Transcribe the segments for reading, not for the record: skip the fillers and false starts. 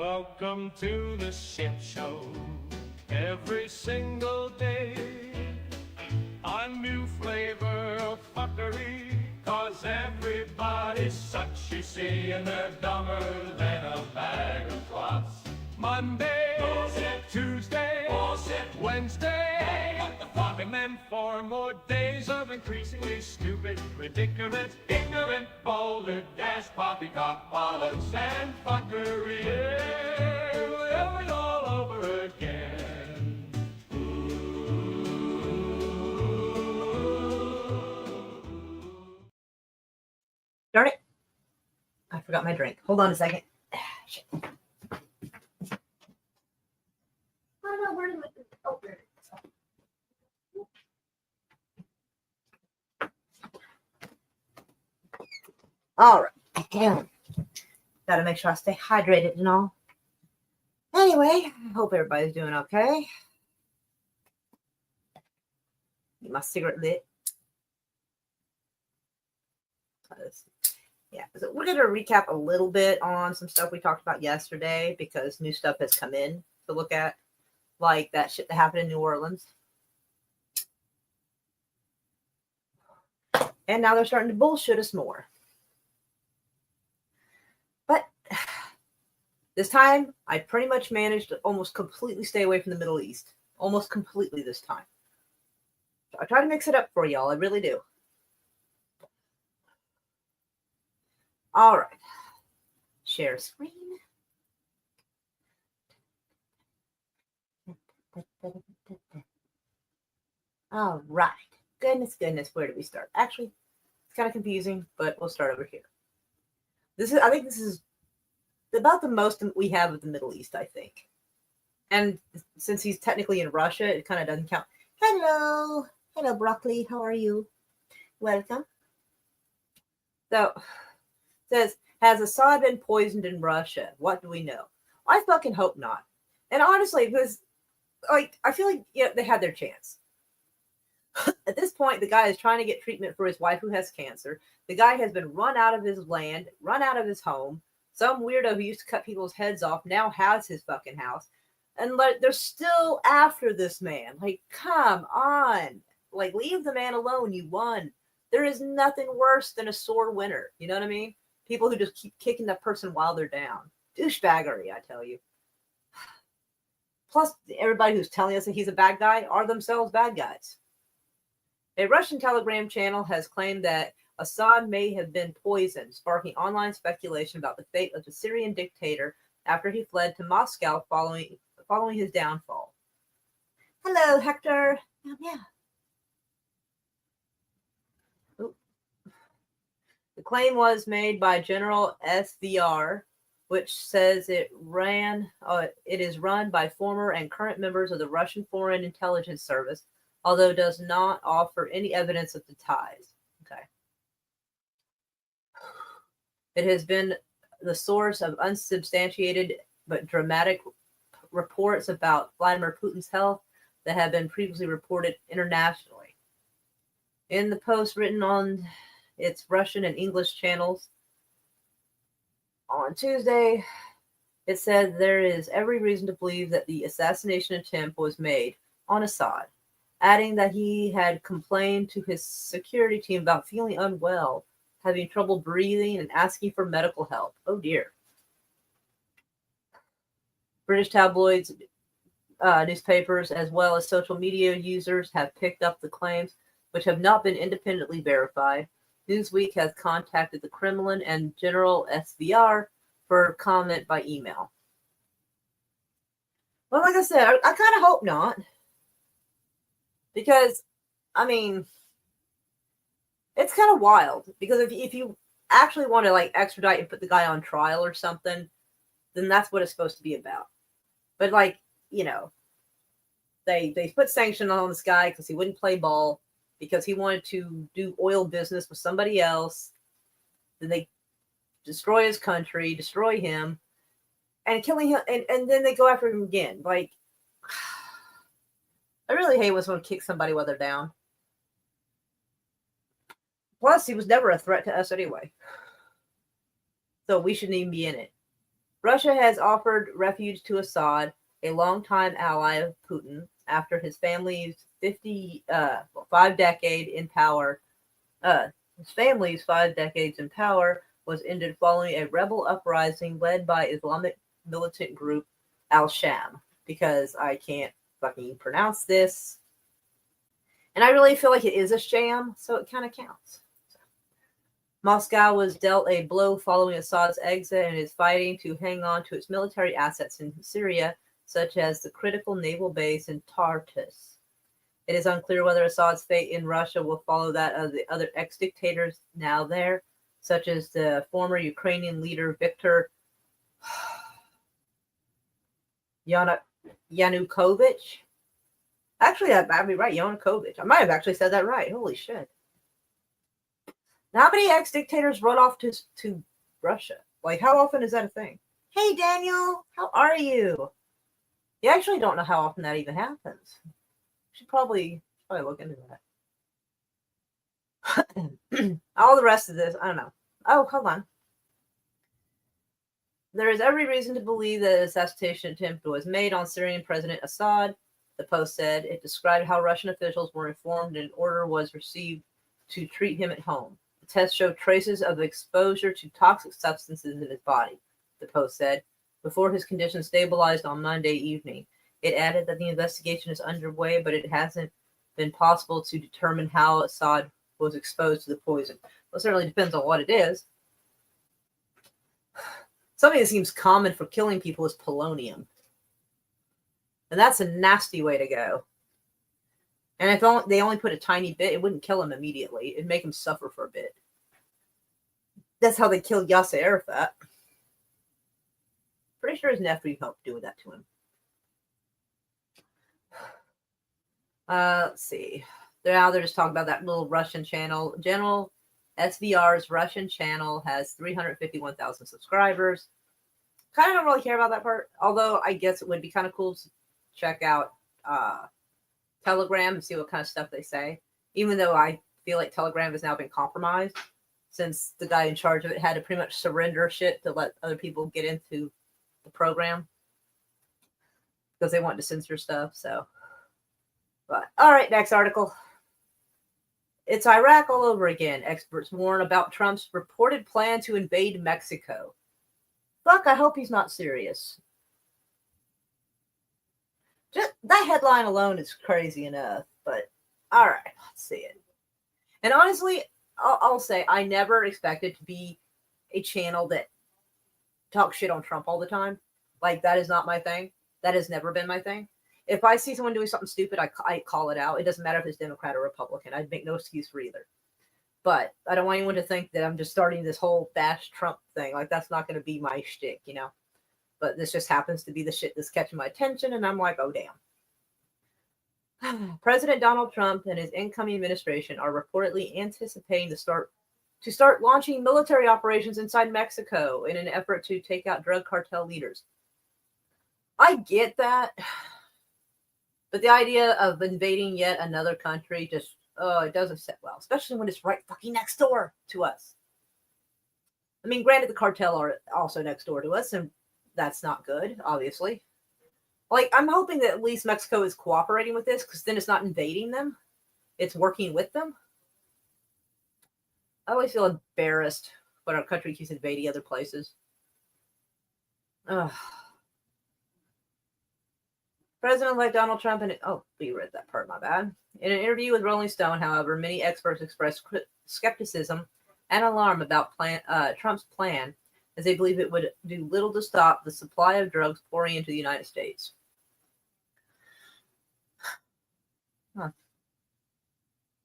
Welcome to the shit show. Every single day, a new flavor of fuckery. Cause everybody's such, you see, and they're dumber than a bag of clots. Monday, bullshit. Tuesday, bullshit. Wednesday, hey, what the fuck? And then 4 more days of increasingly stupid, ridiculous, ignorant, balderdash, poppycock, bollocks, and fuckery. Yeah, all over again. Darn it. I forgot my drink. Hold on a second. Shit. I don't know where to put it. Oh, there it is. All right. Damn. Got to make sure I stay hydrated and all. Anyway, I hope everybody's doing okay. Get my cigarette lit. Yeah, so we're going to recap a little bit on some stuff we talked about yesterday because new stuff has come in to look at, like that shit that happened in New Orleans. And now they're starting to bullshit us more. But this time, I pretty much managed to almost completely stay away from the Middle East. Almost completely this time. So I try to mix it up for y'all. I really do. All right. Share screen. All right. Goodness, where do we start? Actually, it's kind of confusing, but we'll start over here. I think this is about the most we have of the Middle East, I think. And since he's technically in Russia, it kind of doesn't count. Hello, broccoli. How are you? Welcome. So, it says, has Assad been poisoned in Russia? What do we know? I fucking hope not. And honestly, because I feel like they had their chance. At this point, the guy is trying to get treatment for his wife who has cancer. The guy has been run out of his land, run out of his home. Some weirdo who used to cut people's heads off now has his fucking house. And they're still after this man. Like, come on. Like, leave the man alone. You won. There is nothing worse than a sore winner. You know what I mean? People who just keep kicking that person while they're down. Douchebaggery, I tell you. Plus, everybody who's telling us that he's a bad guy are themselves bad guys. A Russian Telegram channel has claimed that Assad may have been poisoned, sparking online speculation about the fate of the Syrian dictator after he fled to Moscow following his downfall. Hello, Hector. Yeah. Ooh. The claim was made by General SVR, which says it is run by former and current members of the Russian Foreign Intelligence Service, although does not offer any evidence of the ties. Okay. It has been the source of unsubstantiated but dramatic reports about Vladimir Putin's health that have been previously reported internationally. In the post written on its Russian and English channels on Tuesday, it said there is every reason to believe that the assassination attempt was made on Assad, adding that he had complained to his security team about feeling unwell, having trouble breathing, and asking for medical help. Oh dear. British tabloids, newspapers, as well as social media users have picked up the claims, which have not been independently verified. Newsweek has contacted the Kremlin and General SVR for comment by email. Well, like I said, I kind of hope not. Because, I mean, it's kind of wild. Because if you actually want to, extradite and put the guy on trial or something, then that's what it's supposed to be about. But, they put sanctions on this guy because he wouldn't play ball, because he wanted to do oil business with somebody else. Then they destroy his country, destroy him, and killing him, and then they go after him again. I really hate when someone kicks somebody while they're down. Plus, he was never a threat to us anyway. So we shouldn't even be in it. Russia has offered refuge to Assad, a longtime ally of Putin, after his family's 5 decade in power. His family's 5 decades in power was ended following a rebel uprising led by Islamic militant group Al-Sham, because I can't fucking pronounce this. And I really feel like it is a sham, so it kind of counts. Moscow was dealt a blow following Assad's exit and is fighting to hang on to its military assets in Syria, such as the critical naval base in Tartus. It is unclear whether Assad's fate in Russia will follow that of the other ex-dictators now there, such as the former Ukrainian leader Viktor Yanukovych. Actually, I'd be right, Yanukovych. I might have actually said that right. Holy shit. How many ex-dictators run off to Russia? Like, how often is that a thing? Hey, Daniel, how are you? You actually don't know how often that even happens. You should probably look into that. All the rest of this, I don't know. Oh, hold on. There is every reason to believe that an assassination attempt was made on Syrian President Assad, the Post said. It described how Russian officials were informed and an order was received to treat him at home. The test showed traces of exposure to toxic substances in his body, the Post said, before his condition stabilized on Monday evening. It added that the investigation is underway, but it hasn't been possible to determine how Assad was exposed to the poison. Well, it certainly depends on what it is. Something that seems common for killing people is polonium. And that's a nasty way to go. And if they only put a tiny bit, it wouldn't kill him immediately. It'd make him suffer for a bit. That's how they killed Yasser Arafat. Pretty sure his nephew helped do that to him. Let's see. Now they're just talking about that little Russian channel. General SVR's Russian channel has 351,000 subscribers. Kind of don't really care about that part. Although I guess it would be kind of cool to check out Telegram and see what kind of stuff they say. Even though I feel like Telegram has now been compromised, since the guy in charge of it had to pretty much surrender shit to let other people get into the program because they wanted to censor stuff. So, but all right, next article. It's Iraq all over again. Experts warn about Trump's reported plan to invade Mexico. Fuck, I hope he's not serious. Just that headline alone is crazy enough, but all right, let's see it. And honestly, I'll say I never expected to be a channel that talks shit on Trump all the time. Like, that is not my thing. That has never been my thing. If I see someone doing something stupid, I call it out. It doesn't matter if it's Democrat or Republican. I'd make no excuse for either. But I don't want anyone to think that I'm just starting this whole bash Trump thing. Like, that's not going to be my shtick, you know. But this just happens to be the shit that's catching my attention, and I'm like, oh, damn. President Donald Trump and his incoming administration are reportedly anticipating to start launching military operations inside Mexico in an effort to take out drug cartel leaders. I get that. But the idea of invading yet another country just, it doesn't sit well, especially when it's right fucking next door to us. I mean, granted, the cartel are also next door to us, and that's not good, obviously. Like, I'm hoping that at least Mexico is cooperating with this, because then it's not invading them. It's working with them. I always feel embarrassed when our country keeps invading other places. Ugh. President-elect Donald Trump we read that part, my bad. In an interview with Rolling Stone, however, many experts expressed skepticism and alarm about Trump's plan, as they believe it would do little to stop the supply of drugs pouring into the United States.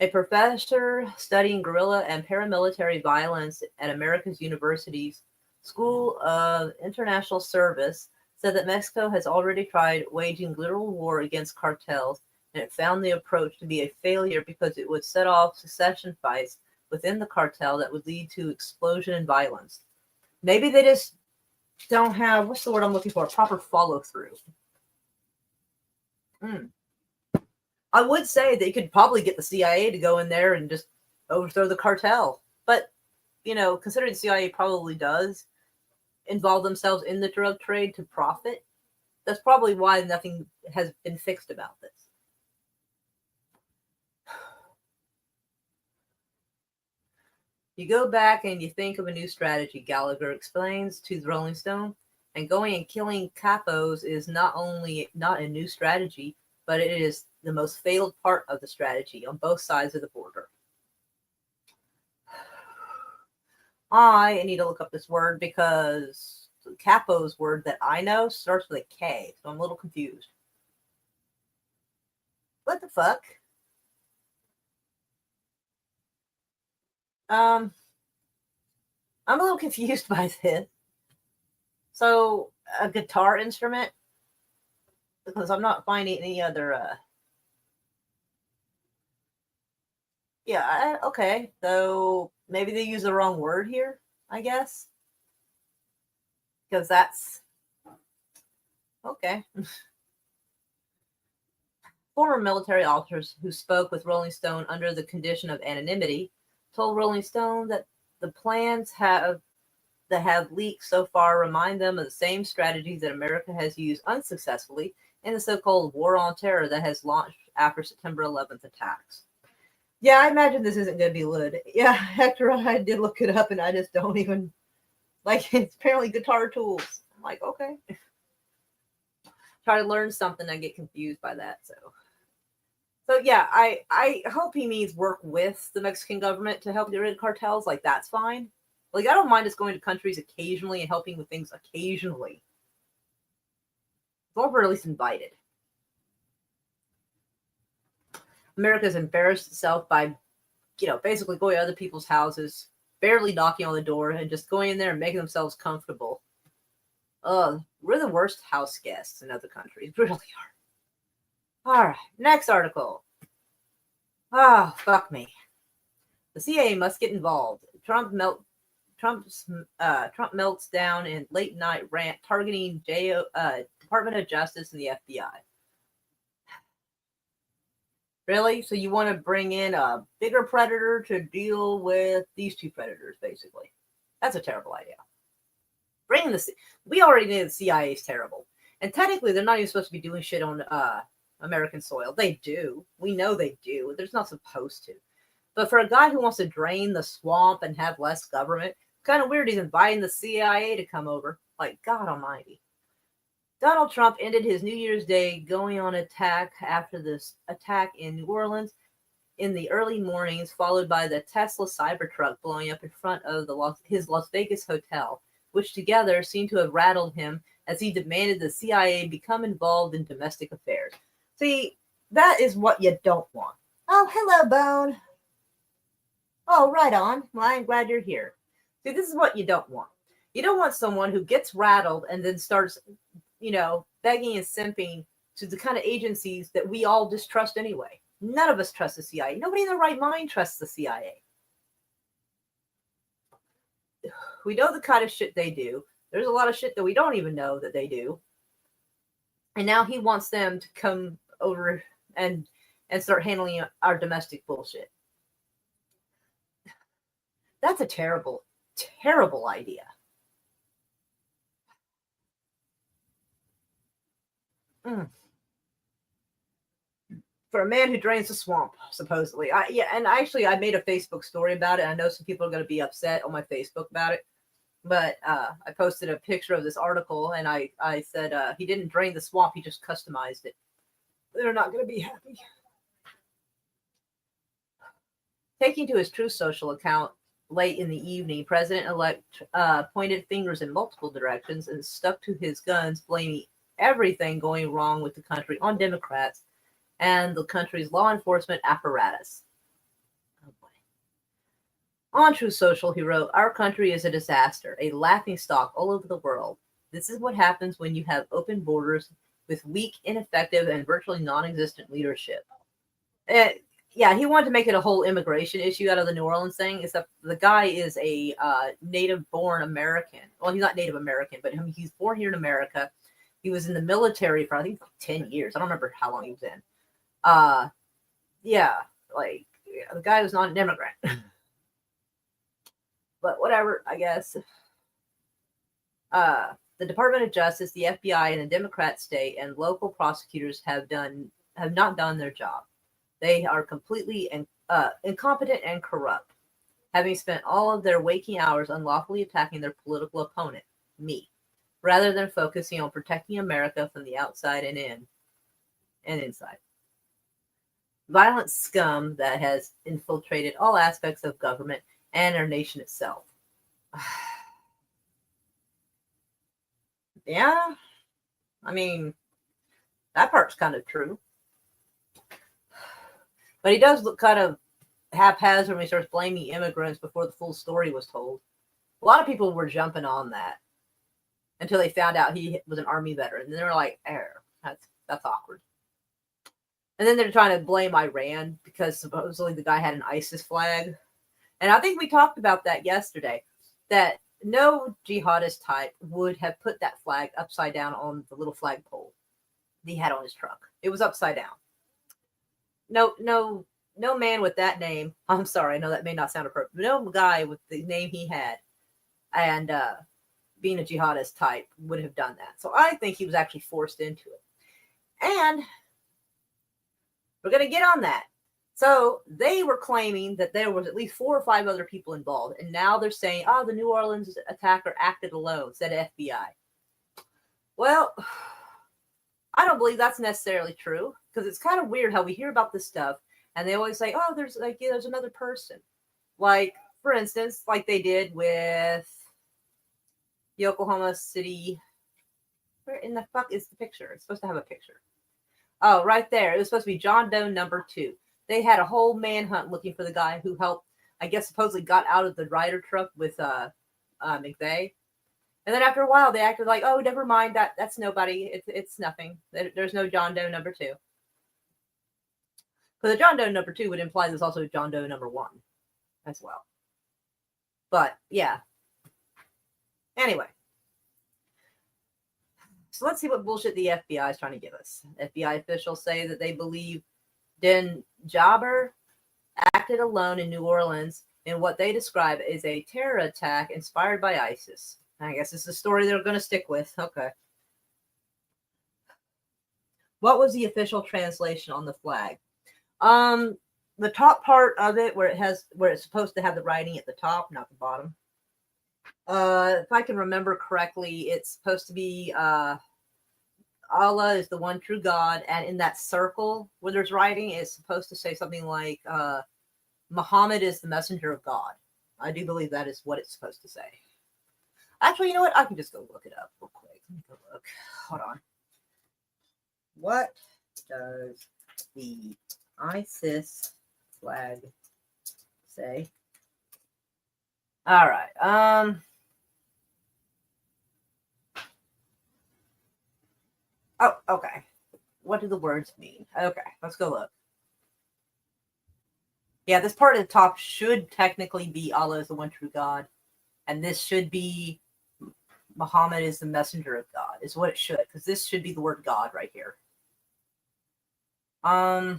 A professor studying guerrilla and paramilitary violence at America's University's School of International Service said that Mexico has already tried waging literal war against cartels, and it found the approach to be a failure because it would set off secession fights within the cartel that would lead to explosion and violence. Maybe they just don't have, what's the word I'm looking for, proper follow-through. I would say they could probably get the CIA to go in there and just overthrow the cartel. But, you know, considering the CIA probably does, involve themselves in the drug trade to profit. That's probably why nothing has been fixed about this. You go back and you think of a new strategy, Gallagher explains to the Rolling Stone, and going and killing capos is not only not a new strategy, but it is the most failed part of the strategy on both sides of the border. I need to look up this word because capo's word that I know starts with a K, so I'm a little confused. What the fuck? I'm a little confused by this. So, a guitar instrument? Because I'm not finding any other, yeah, okay. So, maybe they use the wrong word here, I guess. Because that's, okay. Former military officers who spoke with Rolling Stone under the condition of anonymity told Rolling Stone that the plans that have leaked so far remind them of the same strategies that America has used unsuccessfully in the so-called war on terror that has launched after September 11th attacks. Yeah, I imagine this isn't going to be good. Yeah, Hector, I did look it up and I just don't even, like, it's apparently guitar tools. I'm like, okay. Try to learn something, I get confused by that, So yeah, I hope he means work with the Mexican government to help get rid of cartels. Like, that's fine. Like, I don't mind us going to countries occasionally and helping with things occasionally. As long as we're at least invited. America's embarrassed itself by, basically going to other people's houses, barely knocking on the door, and just going in there and making themselves comfortable. We're the worst house guests in other countries. We really are. All right, next article. Oh, fuck me. The CIA must get involved. Trump melts down in late night rant targeting Department of Justice and the FBI. Really? So you want to bring in a bigger predator to deal with these two predators, basically? That's a terrible idea. We already knew the CIA is terrible, and technically they're not even supposed to be doing shit on American soil. They do. We know they do. They're not supposed to. But for a guy who wants to drain the swamp and have less government, kind of weird he's inviting the CIA to come over. Like, God almighty. Donald Trump ended his New Year's Day going on attack after this attack in New Orleans in the early mornings, followed by the Tesla Cybertruck blowing up in front of his Las Vegas hotel, which together seemed to have rattled him as he demanded the CIA become involved in domestic affairs. See, that is what you don't want. Oh, hello, Bone. Oh, right on. Well, I'm glad you're here. See, this is what you don't want. You don't want someone who gets rattled and then starts, begging and simping to the kind of agencies that we all distrust anyway. None of us trust the CIA. Nobody in their right mind trusts the CIA. We know the kind of shit they do. There's a lot of shit that we don't even know that they do. And now he wants them to come over and start handling our domestic bullshit. That's a terrible, terrible idea. For a man who drains the swamp, supposedly. I made a Facebook story about it. I know some people are going to be upset on my Facebook about it, but I posted a picture of this article, and I said he didn't drain the swamp, he just customized it. They're not going to be happy. Taking to his Truth Social account late in the evening, President-elect pointed fingers in multiple directions and stuck to his guns, blaming everything going wrong with the country on Democrats and the country's law enforcement apparatus. Oh boy. On Truth Social, he wrote, "Our country is a disaster, a laughingstock all over the world. This is what happens when you have open borders with weak, ineffective, and virtually non-existent leadership." Yeah, he wanted to make it a whole immigration issue out of the New Orleans thing, except the guy is a native-born American. Well, he's not Native American, but he's born here in America. He was in the military for, I think, 10 years. I don't remember how long he was in. The guy was not an immigrant. But whatever, I guess. The Department of Justice, the FBI, and the Democrat state and local prosecutors have not done their job. They are completely incompetent and corrupt, having spent all of their waking hours unlawfully attacking their political opponent, me, rather than focusing on protecting America from the outside and inside. Violent scum that has infiltrated all aspects of government and our nation itself. Yeah, I mean, that part's kind of true. But he does look kind of haphazard when he starts blaming immigrants before the full story was told. A lot of people were jumping on that until they found out he was an Army veteran. And they were like, that's awkward. And then they're trying to blame Iran because supposedly the guy had an ISIS flag. And I think we talked about that yesterday, that no jihadist type would have put that flag upside down on the little flagpole he had on his truck. It was upside down. No man with that name. I'm sorry, I know that may not sound appropriate. No guy with the name he had and being a jihadist type would have done that. So I think he was actually forced into it. And we're going to get on that. So they were claiming that there was at least 4 or 5 other people involved. And now they're saying, the New Orleans attacker acted alone, said FBI. Well, I don't believe that's necessarily true, because it's kind of weird how we hear about this stuff and they always say, there's another person. Like, for instance, like they did with the Oklahoma City. Where in the fuck is the picture? It's supposed to have a picture. Oh, right there. It was supposed to be John Doe number 2. They had a whole manhunt looking for the guy who helped, I guess, supposedly got out of the Ryder truck with McVeigh. And then after a while, they acted like, never mind, that's nobody. It's nothing. There's no John Doe number 2. Because the John Doe number 2 would imply there's also John Doe number 1 as well. But, yeah. Anyway. So let's see what bullshit the FBI is trying to give us. FBI officials say that they believe Den Jabber acted alone in New Orleans in what they describe as a terror attack inspired by ISIS. I guess it's a story they're going to stick with. Okay. What was the official translation on the flag? The top part of it where it's supposed to have the writing at the top, not the bottom. If I can remember correctly, it's supposed to be Allah is the one true God, and in that circle where there's writing, it's supposed to say something like Muhammad is the messenger of God. I do believe that is what it's supposed to say. Actually, you know what? I can just go look it up real quick. Let me go look. Hold on. What does the ISIS flag say? All right. Oh, okay. What do the words mean? Okay, let's go look. Yeah, this part at the top should technically be Allah is the one true God. And this should be Muhammad is the messenger of God, is what it should. Because this should be the word God right here. Oh,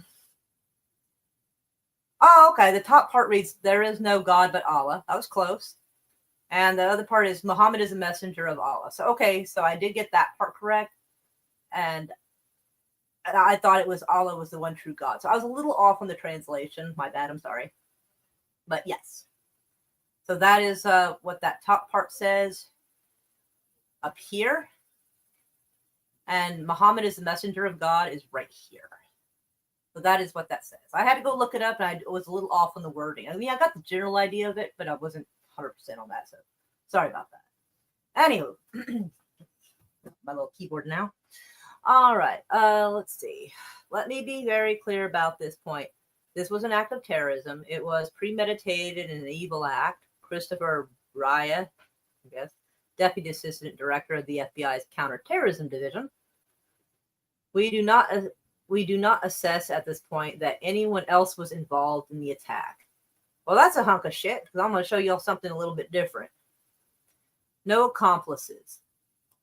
okay. The top part reads, there is no God but Allah. That was close. And the other part is Muhammad is a messenger of Allah. So, okay, so I did get that part correct. And I thought it was Allah was the one true God. So I was a little off on the translation. My bad, I'm sorry. But yes. So that is what that top part says up here. And Muhammad is the messenger of God is right here. So that is what that says. I had to go look it up, and I was a little off on the wording. I mean, I got the general idea of it, but I wasn't 100% on that. So sorry about that. Anywho, my little keyboard now. All right. Let's see. Let me be very clear about this point. This was an act of terrorism. It was premeditated and an evil act. Christopher Raya, I guess, Deputy Assistant Director of the FBI's Counterterrorism Division. We do not assess at this point that anyone else was involved in the attack. Well, that's a hunk of shit, because I'm going to show y'all something a little bit different. No accomplices.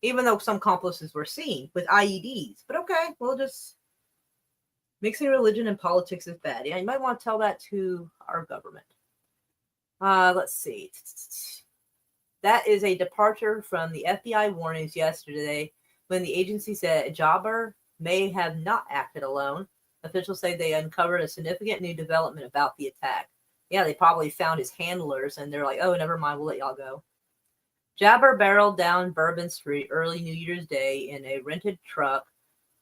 Even though some accomplices were seen with IEDs. But okay, we'll just... Mixing religion and politics is bad. Yeah, you might want to tell that to our government. Let's see. That is a departure from the FBI warnings yesterday when the agency said Jabbar may have not acted alone. Officials say they uncovered a significant new development about the attack. Yeah, they probably found his handlers and they're like, oh, never mind, we'll let y'all go. Jabbar barreled down Bourbon Street early New Year's Day in a rented truck,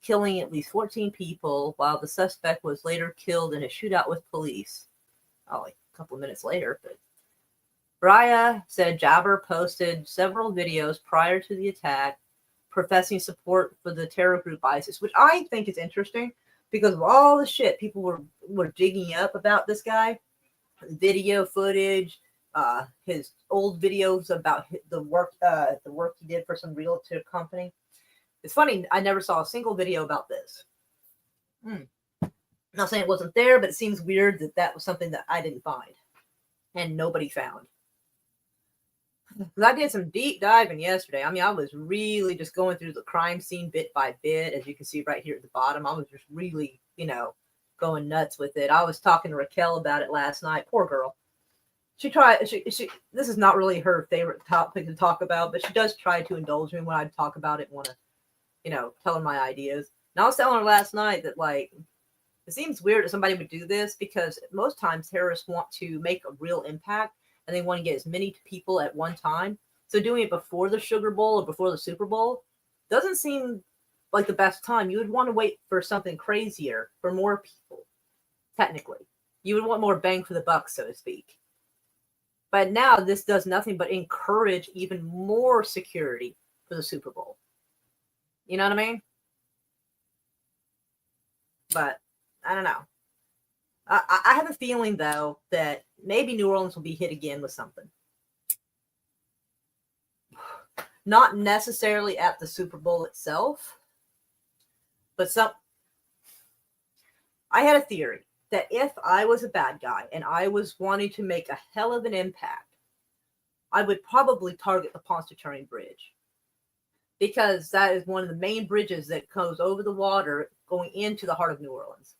killing at least 14 people, while the suspect was later killed in a shootout with police. Oh, like a couple of minutes later. But Bragg said Jabbar posted several videos prior to the attack professing support for the terror group ISIS, which I think is interesting because of all the shit people were digging up about this guy. Video footage, his old videos about the work he did for some realtor company. It's funny, I never saw a single video about this. I'm not saying it wasn't there, but it seems weird that that was something that I didn't find and nobody found. I did some deep diving yesterday. I mean, I was really just going through the crime scene bit by bit, as you can see right here at the bottom. I was just really, going nuts with it. I was talking to Raquel about it last night. Poor girl. She this is not really her favorite topic to talk about, but she does try to indulge me when I talk about it and want to, tell her my ideas. And I was telling her last night that, like, it seems weird that somebody would do this because most times terrorists want to make a real impact and they want to get as many people at one time. So doing it before the Sugar Bowl or before the Super Bowl doesn't seem like the best time. You would want to wait for something crazier for more people, technically. You would want more bang for the buck, so to speak. But now this does nothing but encourage even more security for the Super Bowl. You know what I mean? But I don't know. I have a feeling, though, that maybe New Orleans will be hit again with something. Not necessarily at the Super Bowl itself, but I had a theory that if I was a bad guy and I was wanting to make a hell of an impact, I would probably target the Pontchartrain Bridge. Because that is one of the main bridges that goes over the water going into the heart of New Orleans.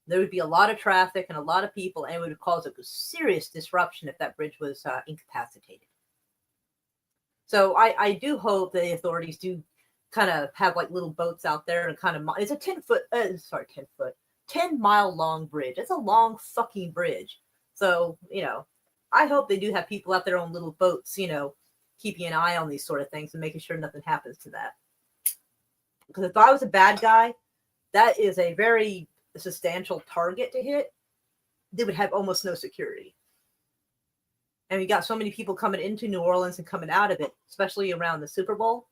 There would be a lot of traffic and a lot of people, and it would cause a serious disruption if that bridge was incapacitated. So I do hope the authorities do kind of have like little boats out there and kind of, it's a 10-mile long bridge. It's a long fucking bridge. So, I hope they do have people out there on little boats, keeping an eye on these sort of things and making sure nothing happens to that. Because if I was a bad guy, that is a very substantial target to hit. They would have almost no security. And we got so many people coming into New Orleans and coming out of it, especially around the Super Bowl.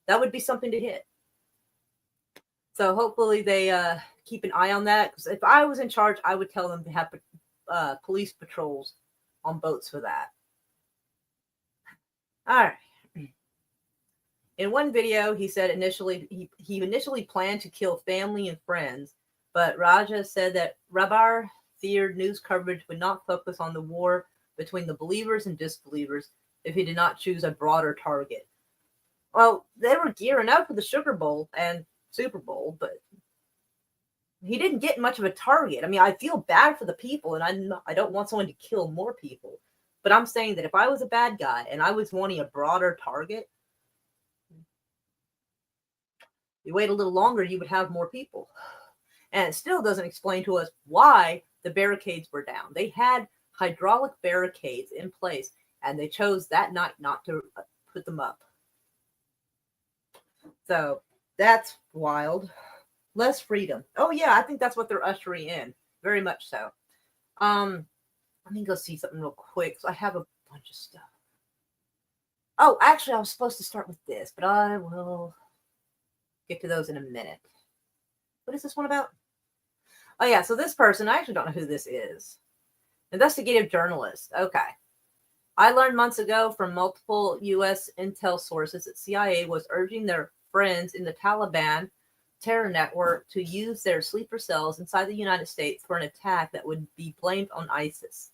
That would be something to hit. So hopefully they keep an eye on that. Because if I was in charge, I would tell them to have police patrols on boats for that. All right. In one video, he said he initially planned to kill family and friends, but Raja said that Jabbar feared news coverage would not focus on the war between the believers and disbelievers if he did not choose a broader target. Well, they were gearing up for the Sugar Bowl and Super Bowl, but he didn't get much of a target. I mean, I feel bad for the people, and I don't want someone to kill more people. But I'm saying that if I was a bad guy and I was wanting a broader target, you wait a little longer, you would have more people. And it still doesn't explain to us why the barricades were down. They had hydraulic barricades in place, and they chose that night not to put them up. So that's wild. Less freedom. Oh, yeah, I think that's what they're ushering in. Very much so. Let me go see something real quick. So I have a bunch of stuff. Oh, actually, I was supposed to start with this, but I will get to those in a minute. What is this one about? Oh, yeah, so this person, I actually don't know who this is. Investigative journalist. Okay. I learned months ago from multiple U.S. intel sources that CIA was urging their friends in the Taliban terror network to use their sleeper cells inside the United States for an attack that would be blamed on ISIS.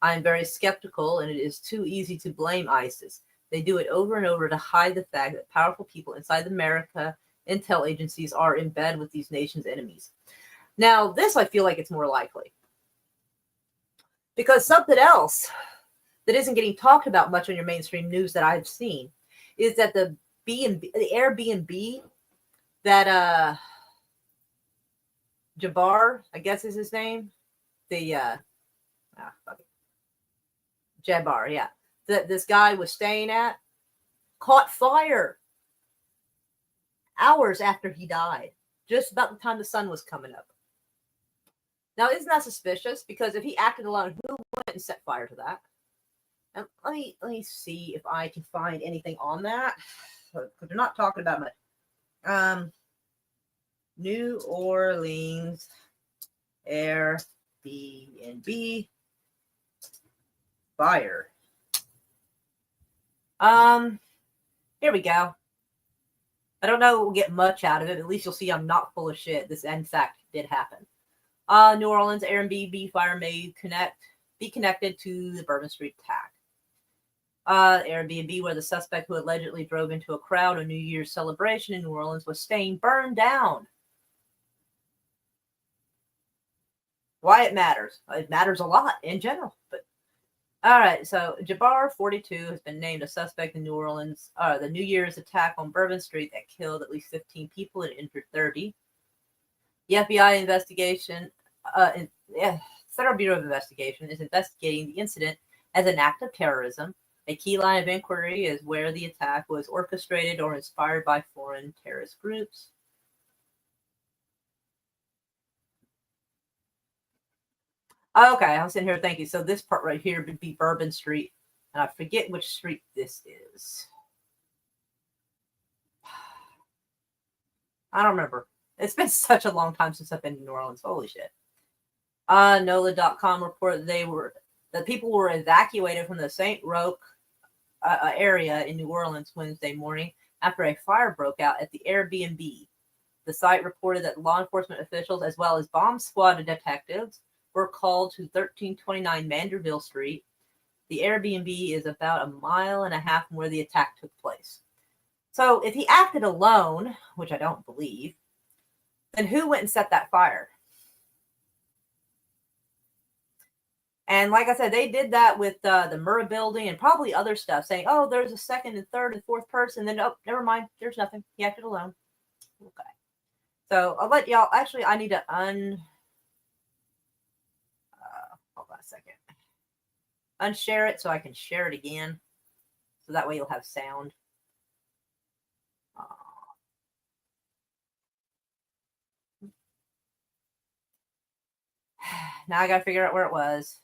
I am very skeptical, and it is too easy to blame ISIS. They do it over and over to hide the fact that powerful people inside America intel agencies are in bed with these nations' enemies. Now, this I feel like it's more likely. Because something else that isn't getting talked about much on your mainstream news that I've seen is that the Airbnb that Jabbar, I guess is his name, the Jabbar, yeah, that this guy was staying at, caught fire hours after he died, just about the time the sun was coming up. Now, isn't that suspicious? Because if he acted alone, who went and set fire to that? And let me see if I can find anything on that, because they're not talking about much. New Orleans Airbnb fire. Here we go. I don't know we'll get much out of it. At least you'll see I'm not full of shit. This, in fact, did happen. New Orleans Airbnb fire may be connected to the Bourbon Street attack. Airbnb, where the suspect who allegedly drove into a crowd on New Year's celebration in New Orleans was staying, burned down. Why it matters? It matters a lot in general. But all right, so Jabbar, 42, has been named a suspect in New Orleans, the New Year's attack on Bourbon Street that killed at least 15 people and injured 30. The FBI investigation, Federal Bureau of Investigation is investigating the incident as an act of terrorism. A key line of inquiry is where the attack was orchestrated or inspired by foreign terrorist groups. Okay, I'm sitting here thinking, so this part right here would be Bourbon Street, and I forget which street this is. I don't remember. It's been such a long time since I've been to New Orleans. Holy shit. NOLA.com reported that people were evacuated from the St. Roch area in New Orleans Wednesday morning after a fire broke out at the Airbnb. The site reported that law enforcement officials, as well as bomb squad detectives, were called to 1329 Manderville Street. The Airbnb is about 1.5 miles from where the attack took place. So if he acted alone, which I don't believe, then who went and set that fire? And like I said, they did that with the Murrah building and probably other stuff, saying, oh, there's a second and third and fourth person. Then, oh, never mind. There's nothing. He acted alone. Okay. So I'll let y'all, actually, I need to hold on a second. Unshare it so I can share it again. So that way you'll have sound. Now I got to figure out where it was.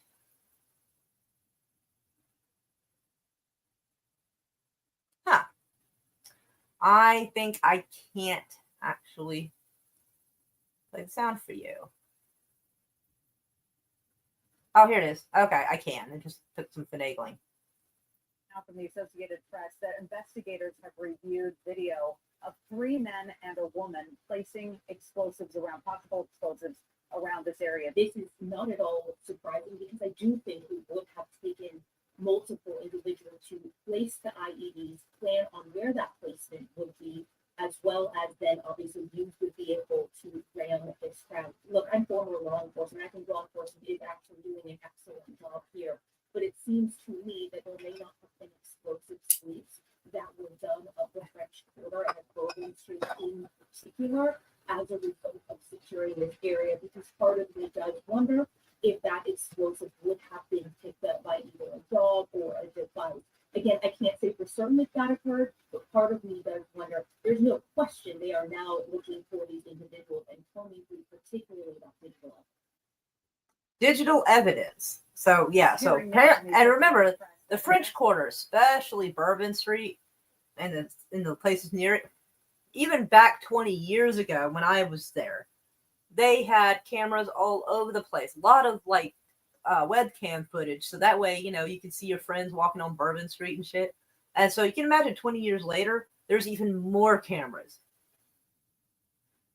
I think I can't actually play the sound for you. Oh, here it is. Okay, I can. It just took some finagling. Now from the Associated Press that investigators have reviewed video of 3 men and a woman placing possible explosives around this area. This is not at all surprising because I do think we would have taken multiple individuals to place the IEDs, plan on where that placement would be, as well as then obviously use the vehicle to ram this crowd. Look, I'm former law enforcement. I think law enforcement is actually doing an excellent job here, but it seems to me that there may not have been explosive sweeps that were done of the French Quarter and Bourbon Street in particular as a result of securing this area, because part of me does wonder if that explosive would have been picked up by either a dog or a device. Again, I can't say for certain if that occurred, but part of me does wonder. There's no question they are now looking for these individuals and combing through particularly that digital evidence. So yeah, so and remember the French Quarter, especially Bourbon Street and in the places near it, even back 20 years ago when I was there, they had cameras all over the place. A lot of like webcam footage. So that way, you know, you can see your friends walking on Bourbon Street and shit. And so you can imagine 20 years later, there's even more cameras.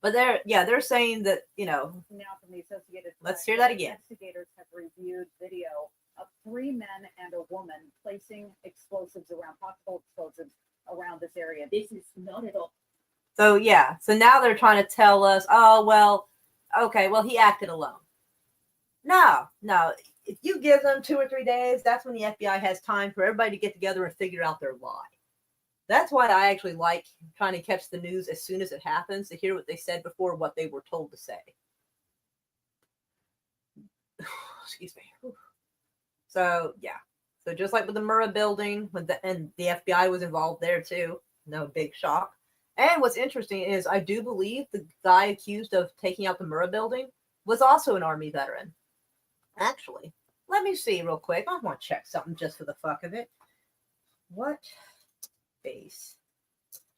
But they're saying that, you know. Now from the Associated Press, let's hear that again. Investigators have reviewed video of 3 men and a woman placing possible explosives around this area. This is not at all. So yeah, so now they're trying to tell us, oh well, okay, well he acted alone. No, if you give them 2 or 3 days, that's when the FBI has time for everybody to get together and figure out their lie. That's why I actually like trying to catch the news as soon as it happens, to hear what they said before what they were told to say. Excuse me. So, yeah. So just like with the Murrah building, and the FBI was involved there too. No big shock. And what's interesting is I do believe the guy accused of taking out the Murrah building was also an Army veteran. Actually, let me see real quick. I want to check something just for the fuck of it. What base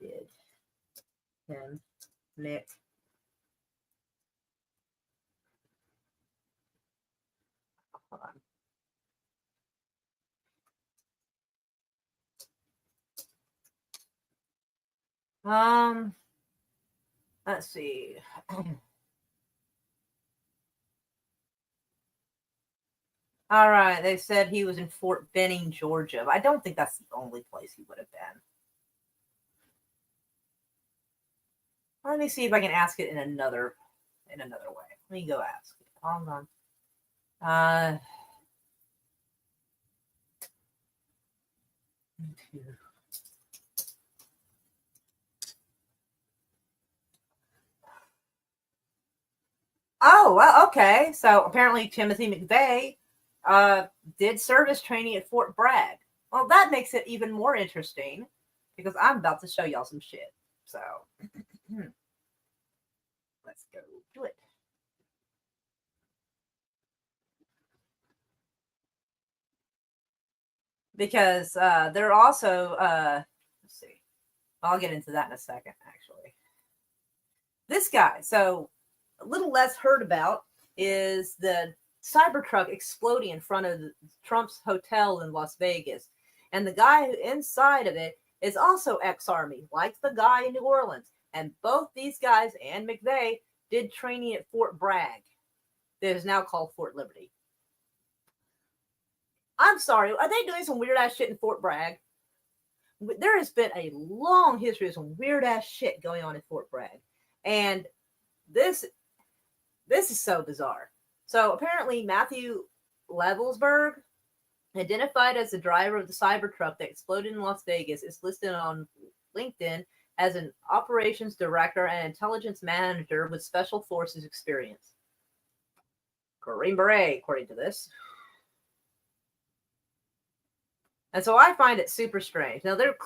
did him Nick? Hold on. Let's see. All right, they said he was in Fort Benning, Georgia. I don't think that's the only place he would have been. Let me see if I can ask it in another way. Let me go ask it. Hold on. Oh, well, okay. So apparently Timothy McVeigh did service training at Fort Bragg. Well, that makes it even more interesting because I'm about to show y'all some shit. So let's go do it. Because they're also, let's see, I'll get into that in a second, actually. This guy, so a little less heard about, is the Cybertruck exploding in front of Trump's hotel in Las Vegas. And the guy inside of it is also ex-Army, like the guy in New Orleans. And both these guys and McVeigh did training at Fort Bragg, that is now called Fort Liberty. I'm sorry, are they doing some weird ass shit in Fort Bragg? There has been a long history of some weird ass shit going on in Fort Bragg. And this is so bizarre. So apparently Matthew Levelsberg, identified as the driver of the Cybertruck that exploded in Las Vegas, is listed on LinkedIn as an operations director and intelligence manager with special forces experience. Green Beret, according to this. And so I find it super strange. Now they're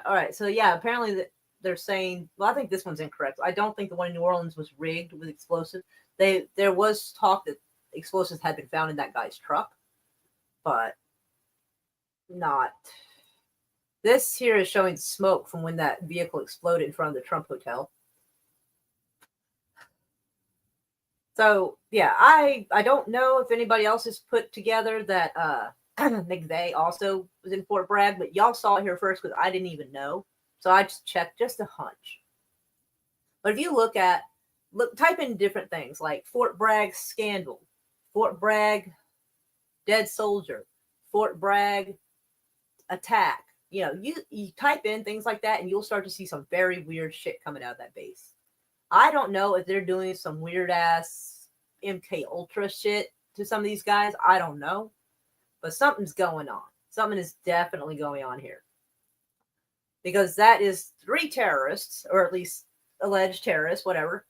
all right. So yeah, apparently they're saying, well, I think this one's incorrect. I don't think the one in New Orleans was rigged with explosives. There was talk that explosives had been found in that guy's truck, but not. This here is showing smoke from when that vehicle exploded in front of the Trump Hotel. So yeah, I don't know if anybody else has put together that McVeigh also was in Fort Bragg, but y'all saw it here first because I didn't even know. So I just checked, just a hunch. But if you type in different things like Fort Bragg scandal, Fort Bragg dead soldier, Fort Bragg attack. You type in things like that and you'll start to see some very weird shit coming out of that base. I don't know if they're doing some weird ass MK Ultra shit to some of these guys. I don't know. But something's going on. Something is definitely going on here. Because that is 3 terrorists, or at least alleged terrorists, whatever,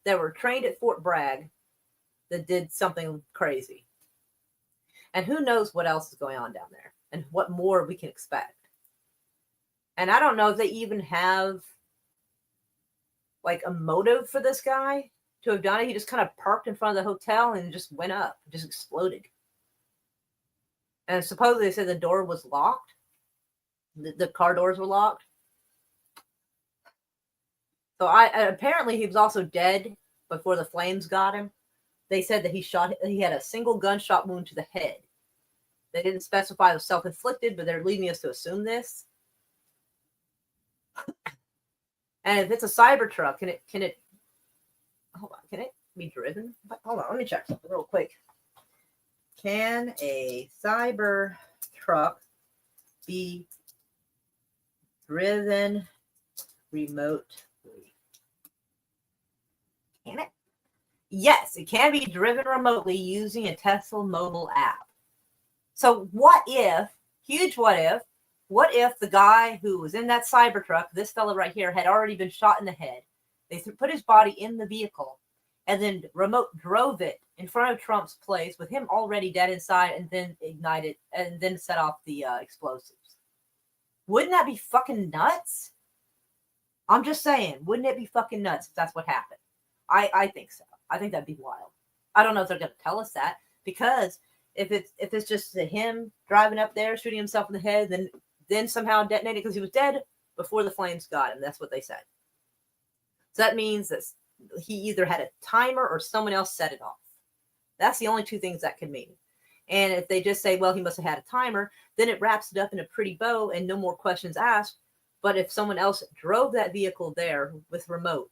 that were trained at Fort Bragg that did something crazy. And who knows what else is going on down there and what more we can expect. And I don't know if they even have like a motive for this guy to have done it. He just kind of parked in front of the hotel and just went up, just exploded. And supposedly they said the door was locked. The car doors were locked. So apparently he was also dead before the flames got him. They said that he had a single gunshot wound to the head. They didn't specify it was self-inflicted, but they're leading us to assume this. And if it's a Cybertruck, can it be driven? Hold on, let me check something real quick. Can a Cybertruck be driven remotely? Can it? Yes, it can be driven remotely using a Tesla mobile app. So what if, huge what if the guy who was in that Cybertruck, this fella right here, had already been shot in the head? They put his body in the vehicle and then remote drove it in front of Trump's place with him already dead inside and then ignited and then set off the explosives. Wouldn't that be fucking nuts? I'm just saying, wouldn't it be fucking nuts if that's what happened? I think so. I think that'd be wild. I don't know if they're going to tell us that, because if it's just him driving up there, shooting himself in the head, then somehow detonated because he was dead before the flames got him. That's what they said. So that means that he either had a timer or someone else set it off. That's the only two things that could mean. And if they just say, well, he must have had a timer, then it wraps it up in a pretty bow and no more questions asked. But if someone else drove that vehicle there with remote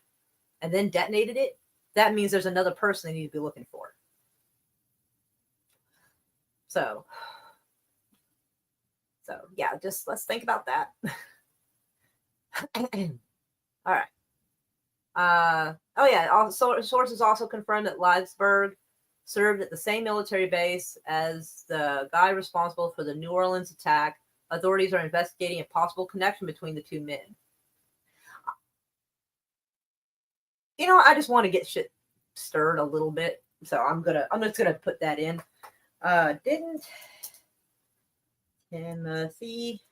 and then detonated it, that means there's another person they need to be looking for. So yeah, just let's think about that. All right. Oh yeah. Also, sources also confirmed that Leibsberg served at the same military base as the guy responsible for the New Orleans attack. Authorities are investigating a possible connection between the two men. You know, I just want to get shit stirred a little bit, so I'm just gonna put that in. Didn't Timothy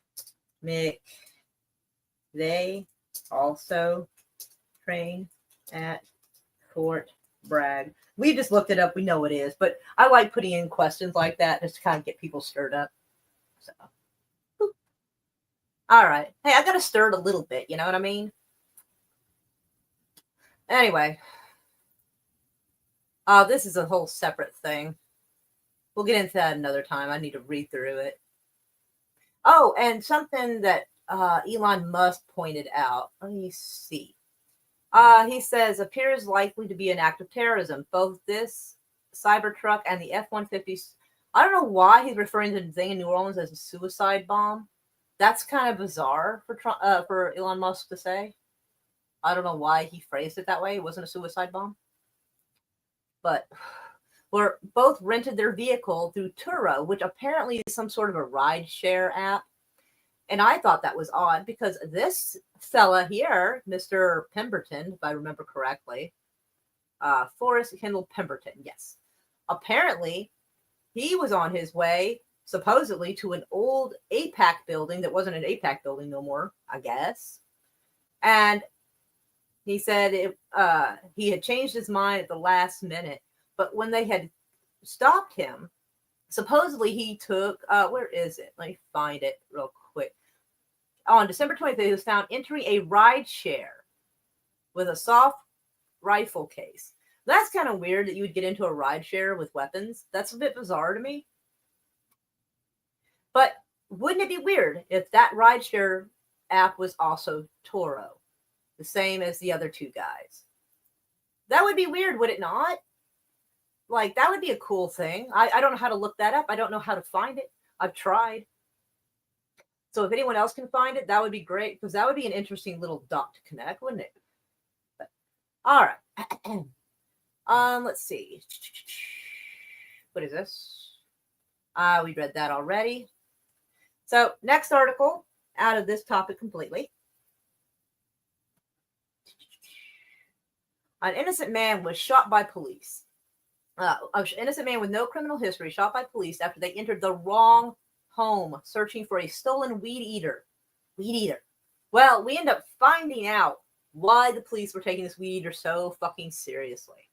McVeigh also train at Fort Bragg? We just looked it up. We know it is, but I like putting in questions like that just to kind of get people stirred up. So, all right. Hey, I got to stir it a little bit. You know what I mean? Anyway, this is a whole separate thing. We'll get into that another time. I need to read through it. Oh, and something that Elon Musk pointed out. Let me see. He says, appears likely to be an act of terrorism. Both this Cybertruck and the F-150. I don't know why he's referring to the thing in New Orleans as a suicide bomb. That's kind of bizarre for Elon Musk to say. I don't know why he phrased it that way. It wasn't a suicide bomb. But were both rented their vehicle through Turo, which apparently is some sort of a ride share app. And I thought that was odd because this fella here, Mr. Pemberton, if I remember correctly, Forrest Kendall Pemberton, yes. Apparently, he was on his way, supposedly, to an old APAC building that wasn't an APAC building no more, I guess. And he said he had changed his mind at the last minute. But when they had stopped him, supposedly he took, where is it? Let me find it real quick. On December 25th, he was found entering a ride share with a soft rifle case. That's kind of weird that you would get into a ride share with weapons. That's a bit bizarre to me. But wouldn't it be weird if that ride share app was also Turo, the same as the other two guys? That would be weird, would it not? Like, that would be a cool thing. I don't know how to look that up. I don't know how to find it. I've tried. So if anyone else can find it, that would be great, because that would be an interesting little dot to connect, wouldn't it? But, all right. Let's see. What is this? We read that already. So next article out of this topic completely. An innocent man was shot by police. An innocent man with no criminal history shot by police after they entered the wrong home searching for a stolen weed eater. Well, we end up finding out why the police were taking this weed eater so fucking seriously.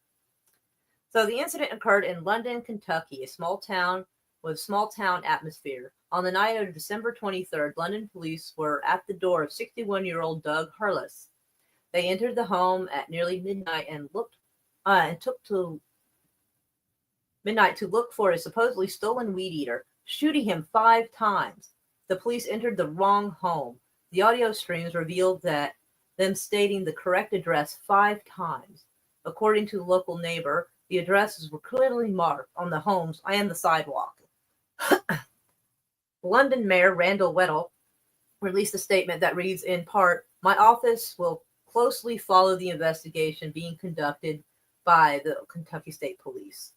So the incident occurred in London, Kentucky, a small town with small town atmosphere. On the night of December 23rd, London police were at the door of 61-year-old Doug Hurlis. They entered the home at nearly midnight and took to midnight to look for a supposedly stolen weed eater, shooting him 5 times. The police entered the wrong home. The audio streams revealed that them stating the correct address 5 times. According to the local neighbor, the addresses were clearly marked on the homes and the sidewalk. London Mayor Randall Weddle released a statement that reads in part, "My office will closely follow the investigation being conducted by the Kentucky State Police.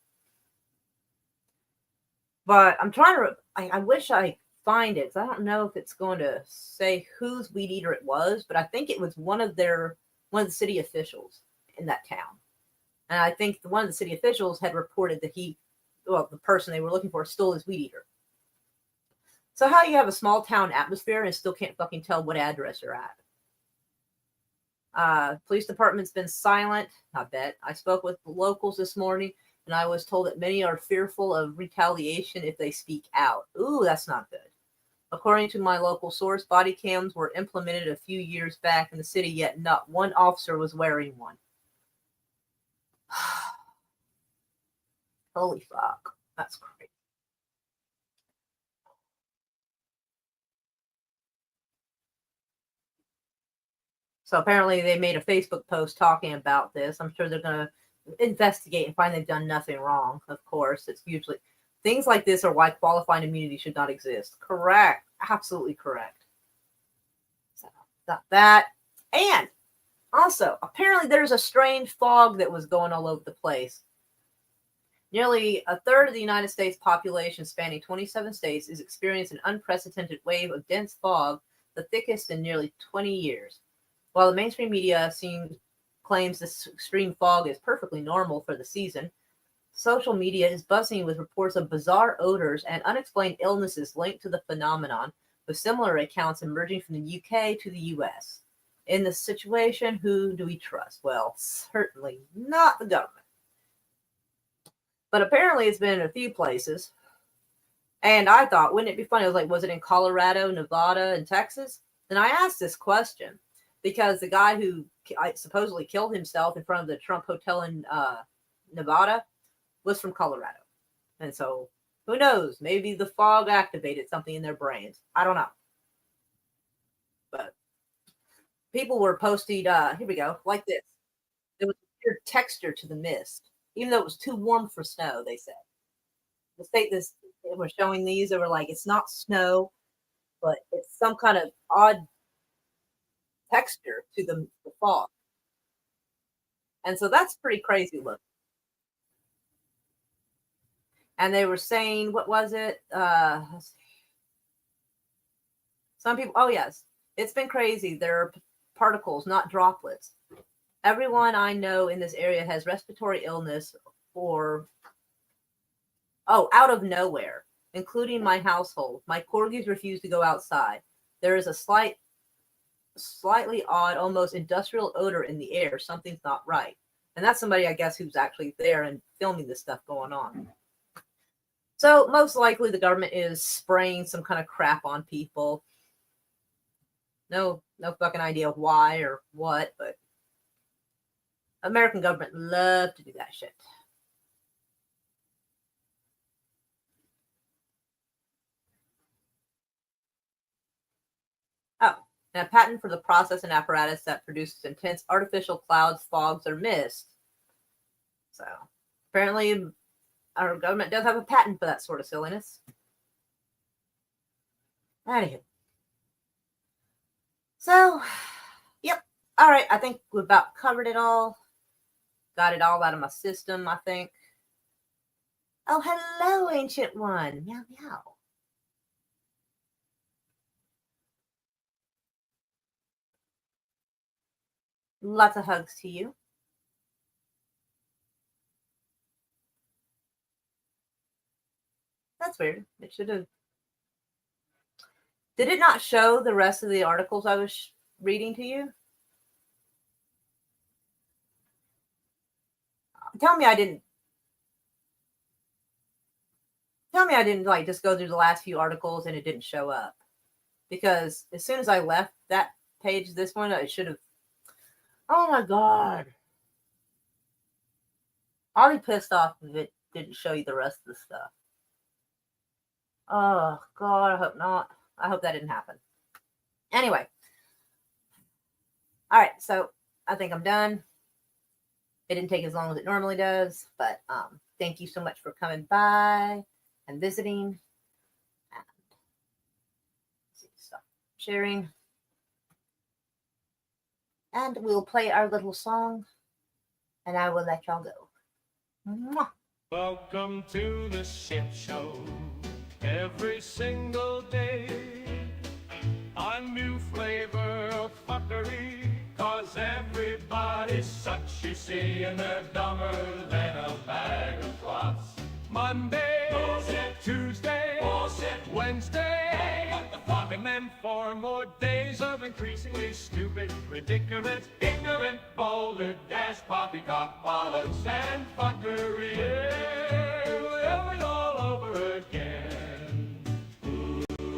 But I'm trying to, I wish I find it. I don't know if it's going to say whose weed eater it was, but I think it was one of the city officials in that town. And I think one of the city officials had reported that the person they were looking for stole his weed eater. So how you have a small town atmosphere and still can't fucking tell what address you're at? Police department's been silent. I bet. I spoke with the locals this morning, and I was told that many are fearful of retaliation if they speak out. Ooh, that's not good. According to my local source, body cams were implemented a few years back in the city, yet not one officer was wearing one. Holy fuck. That's crazy. So apparently they made a Facebook post talking about this. I'm sure they're going to investigate and find they've done nothing wrong. Of course, it's usually things like this are why qualifying immunity should not exist. Correct. Absolutely correct. So that. And also, apparently there's a strange fog that was going all over the place. Nearly a third of the United States population, spanning 27 states, is experiencing an unprecedented wave of dense fog, the thickest in nearly 20 years. While the mainstream media claims this extreme fog is perfectly normal for the season, social media is buzzing with reports of bizarre odors and unexplained illnesses linked to the phenomenon, with similar accounts emerging from the UK to the US. In this situation, who do we trust? Well, certainly not the government. But apparently it's been in a few places. And I thought, wouldn't it be funny? I was like, was it in Colorado, Nevada, and Texas? And I asked this question because the guy who supposedly killed himself in front of the Trump Hotel in Nevada was from Colorado. And so, who knows? Maybe the fog activated something in their brains. I don't know. But people were posting, here we go, like this. There was a weird texture to the mist, even though it was too warm for snow, they said. The state this they were showing these, they were like, it's not snow, but it's some kind of odd texture to the fog. And so that's pretty crazy looking. And they were saying, what was it? Some people, oh yes, it's been crazy. There are particles, not droplets. Everyone I know in this area has respiratory illness or, out of nowhere, including my household. My corgis refuse to go outside. There is a slightly odd, almost industrial odor in the air. Something's not right. And that's somebody, I guess, who's actually there and filming this stuff going on. So most likely the government is spraying some kind of crap on people. No fucking idea why or what, but American government love to do that shit. Oh, and a patent for the process and apparatus that produces intense artificial clouds, fogs, or mist. So apparently our government does have a patent for that sort of silliness. Anywho. So, yep. All right. I think we've about covered it all. Got it all out of my system, I think. Oh, hello, ancient one. Meow, meow. Lots of hugs to you. That's weird. It should have. Did it not show the rest of the articles I was reading to you? Tell me I didn't like just go through the last few articles and it didn't show up. Because as soon as I left that page, this one, it should have. Oh my God. I'll be pissed off if it didn't show you the rest of the stuff. Oh God, I hope not. I hope that didn't happen. Anyway. All right, so I think I'm done. It didn't take as long as it normally does, but thank you so much for coming by and visiting. And stop sharing. And we'll play our little song and I will let y'all go. Mwah. Welcome to the ship show. Every single day, a new flavor of fuckery. Cause everybody's such, you see, and they're dumber than a bag of clots. Monday, bullshit. Tuesday, bullshit. Wednesday, hey, what the fuck? And then 4 more days of increasingly stupid, ridiculous, ignorant, boulder, dash, poppycock, bollocks, and fuck.